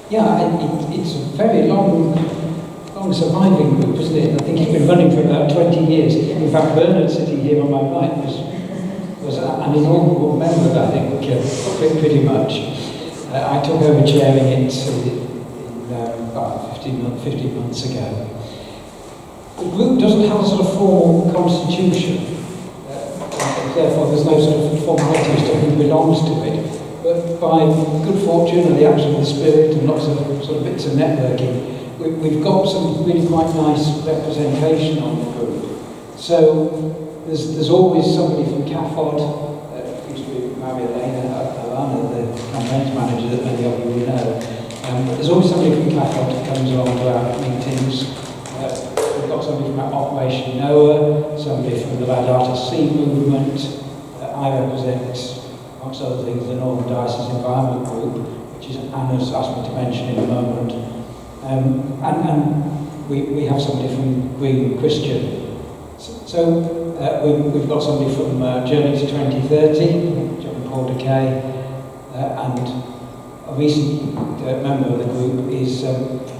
Yeah, it's a very long surviving group, isn't it? I think it's been running for about 20 years. In fact, Bernard, sitting here on my right, was an inaugural member, I think, pretty much. I took over chairing it about 15 months ago. The group doesn't have a sort of formal constitution, therefore there's no sort of formality as to who belongs to it. But by good fortune and the action of the Spirit and lots of sort of bits of networking, we've got some really quite nice representation on the group. So there's always somebody from CAFOD, used to be Maria Elena Alana, the campaigns manager that many of you will know. There's always somebody from CAFOD that comes along to our meetings. We've got somebody from Operation Noah, somebody from the Laudato Si movement. I represent, amongst other things, the Northern Diocese Environment Group, which is Anna's asked me to mention in a moment. And we have somebody from Green Christian. So we've got somebody from Journey to 2030, John Paul Decay, and a recent member of the group is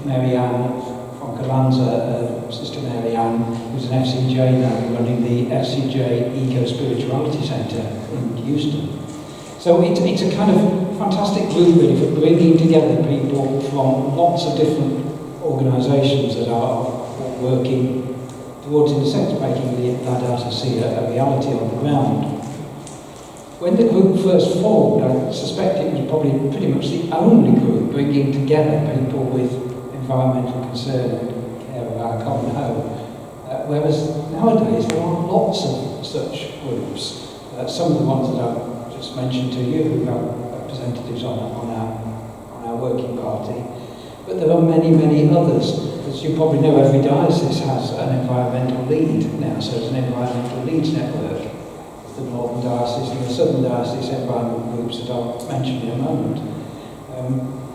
Mary Ann from Calanza, Sister Mary Ann, who's an FCJ now, running the FCJ Eco Spirituality Centre in Houston. So it's a kind of fantastic group really for bringing together people from lots of different organisations that are working towards, in a sense, making the Laudato Si a reality on the ground. When the group first formed, I suspect it was probably pretty much the only group bringing together people with environmental concern and care of our common home. Whereas nowadays there are lots of such groups. Some of the ones that I've just mentioned to you, who have representatives on our working party. But there are many, many others. As you probably know, every diocese has an environmental lead now, so there's an environmental leads network. The Northern Diocese and the Southern Diocese environment groups that I'll mention in a moment.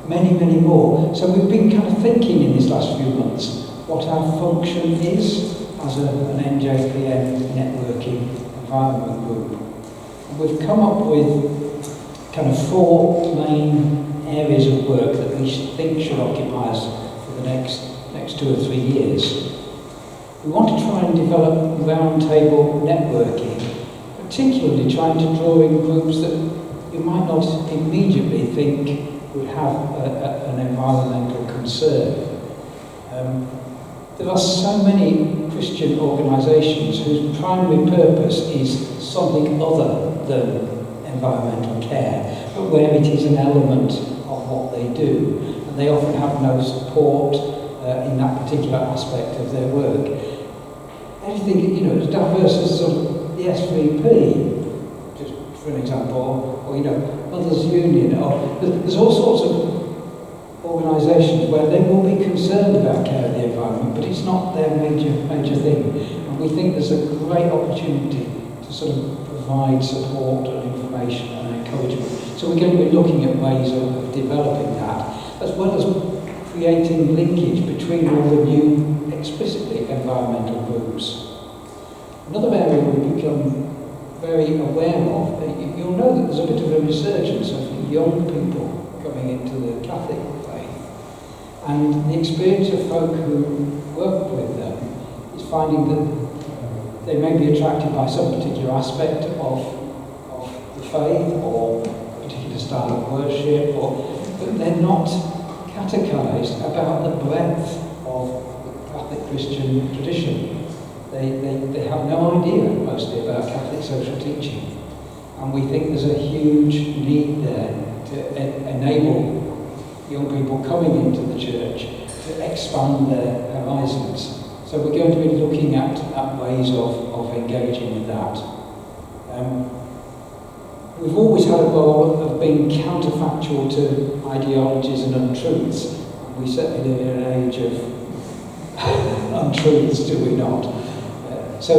Many, many more. So we've been kind of thinking in these last few months what our function is as an NJPN networking environment group. And we've come up with kind of 4 main areas of work that we think should occupy us for the next 2 or 3 years. We want to try and develop roundtable networking, particularly trying to draw in groups that you might not immediately think would have an environmental concern. There are so many Christian organisations whose primary purpose is something other than environmental care, but where it is an element of what they do, and they often have no support in that particular aspect of their work. Anything, as diverse as sort of the SVP, just for an example, or Mothers Union, or there's all sorts of organisations where they will be concerned about care of the environment, but it's not their major thing. And we think there's a great opportunity to sort of provide support and information and encouragement. So we're going to be looking at ways of developing that, as well as creating linkage between all the new explicitly environmental groups. Another area we've become very aware of, you'll know that there's a bit of a resurgence of young people coming into the Catholic faith. And the experience of folk who work with them is finding that they may be attracted by some particular aspect of the faith or a particular style of worship, but they're not catechized about the breadth of the Catholic Christian tradition. They have no idea, mostly, about Catholic social teaching. And we think there's a huge need there to enable young people coming into the church to expand their horizons. So we're going to be looking at ways of engaging with that. We've always had a goal of being counterfactual to ideologies and untruths. We certainly live in an age of untruths, do we not? So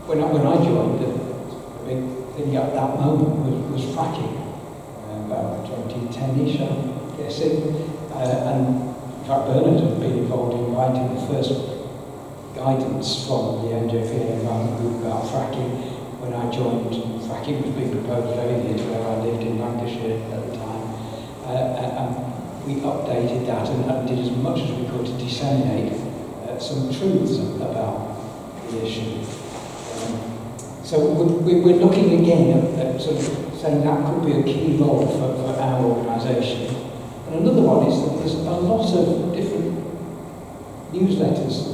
when I joined, the big thing at that moment was fracking, about 2010-ish, I'm guessing. And in fact, Bernard had been involved in writing the first guidance from the NJPN environment group about fracking. When I joined, fracking was being proposed very near to where I lived in Lancashire at the time. And we updated that and did as much as we could to disseminate some truths about the issue. So we're looking again at sort of saying that could be a key role for our organisation. And another one is that there's a lot of different newsletters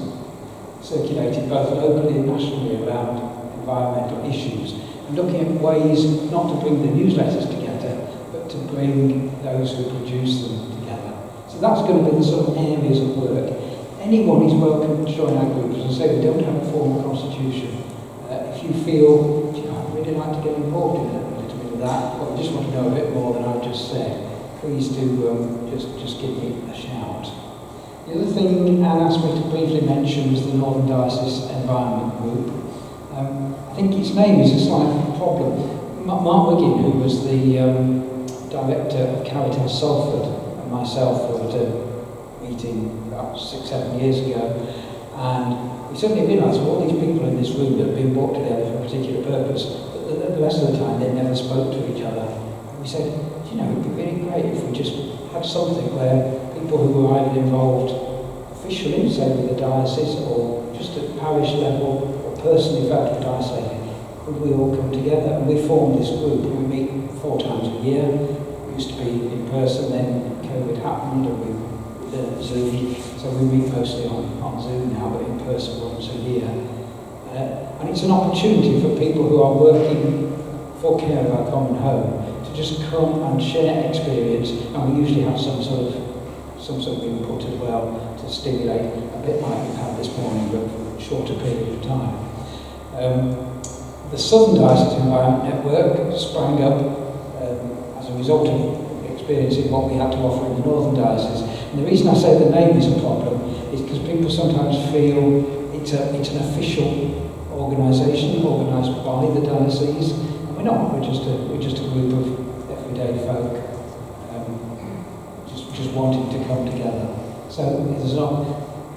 circulated both locally and nationally around environmental issues, and looking at ways not to bring the newsletters together, but to bring those who produce them together. So that's going to be the sort of areas of work. Anyone is welcome to join our groups. As I say, we don't have a formal constitution. If you feel, I'd really like to get involved in a little bit of that, or you just want to know a bit more than I've just said, please do just give me a shout. The other thing Anne asked me to briefly mention was the Northern Diocese Environment Group. I think its name is a slight problem. Mark Wiggin, who was the director of Caritas Salford, and myself were at a meeting about 6-7 years ago, and we suddenly realised all these people in this room that had been brought together for a particular purpose, but the rest of the time they never spoke to each other. And we said, it'd be really great if we just had something where people who were either involved officially, say with the diocese, or just at parish level, or personally felt for diocese, could we all come together? And we formed this group. We meet 4 times a year. We used to be in person, then COVID happened, and we learned Zoom. So we meet mostly on Zoom now, but in person once a year. And it's an opportunity for people who are working for care of our common home to just come and share experience, and we usually have some sort of input as well to stimulate, a bit like we've had this morning, but for a shorter period of time. The Southern Diocese Environment Network sprang up as a result of experiencing what we had to offer in the Northern Diocese. And the reason I say the name is a problem is because people sometimes feel it's an official organisation organised by the diocese, and we're not. We're just a group of everyday folk just wanting to come together. So there's not.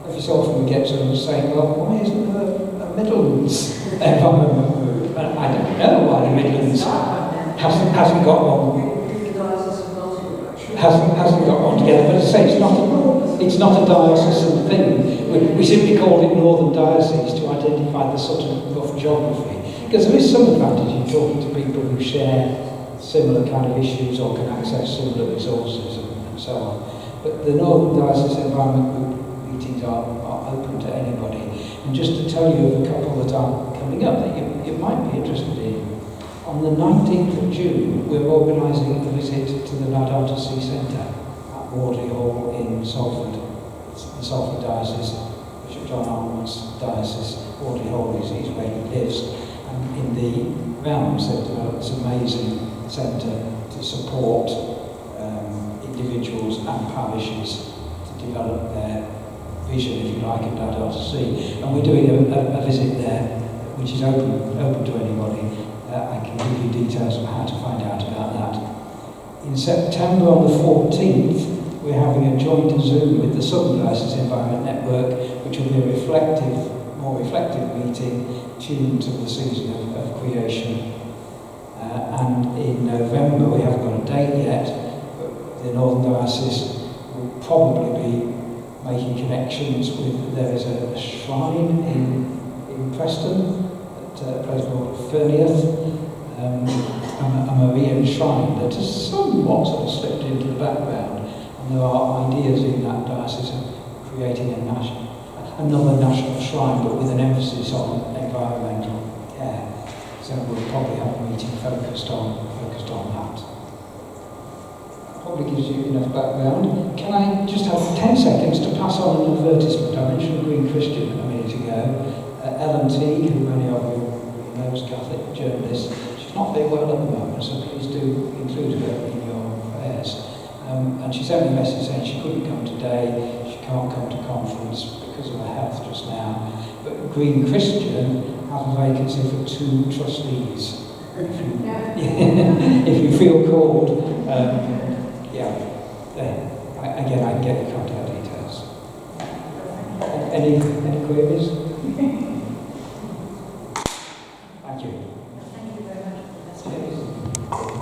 Every so often we get sort of saying, well, why isn't there a Midlands environment group? And I don't know why the Midlands hasn't got one. Hasn't got one together, but as I say, it's not a diocesan thing. We simply called it Northern Diocese to identify the sort of rough geography, because there is some advantage in talking to people who share similar kind of issues or can access similar resources and so on. But the Northern Diocese Environment Group meetings are open to anybody. And just to tell you of a couple that are coming up that you might be interested in. On the 19th of June, we're organising a visit to the Laudato Si Centre at Wardley Hall in Salford. It's the Salford Diocese, Bishop John Arnold's diocese. Wardley Hall is where he lives. And in the realms, they've developed this amazing centre to support individuals and parishes to develop their vision, if you like, of Laudato Si. And we're doing a visit there, which is open to anybody. I can give you details of how to find out about that. In September on the 14th, we're having a joint Zoom with the Southern Diocese Environment Network, which will be a more reflective meeting tuned to the season of creation. And in November, we haven't got a date yet, but the Northern Diocese will probably be making connections with, there is a shrine in Preston, a place called Fernieth, a Marian shrine that has somewhat sort of slipped into the background, and there are ideas in that diocese of creating another national shrine, but with an emphasis on environmental care. So we'll probably have a meeting focused on that. That probably gives you enough background. Can I just have 10 seconds to pass on an advertisement? I mentioned Green Christian a minute ago. Ellen T, who many of you knows, Catholic journalist, she's not very well at the moment, so please do include her in your prayers. And she sent me a message saying she couldn't come today, she can't come to conference because of her health just now. But Green Christian has a vacancy for 2 trustees. If you feel called, again, I can get your contact details. Any queries? Thank you. Thank you very much, Professor.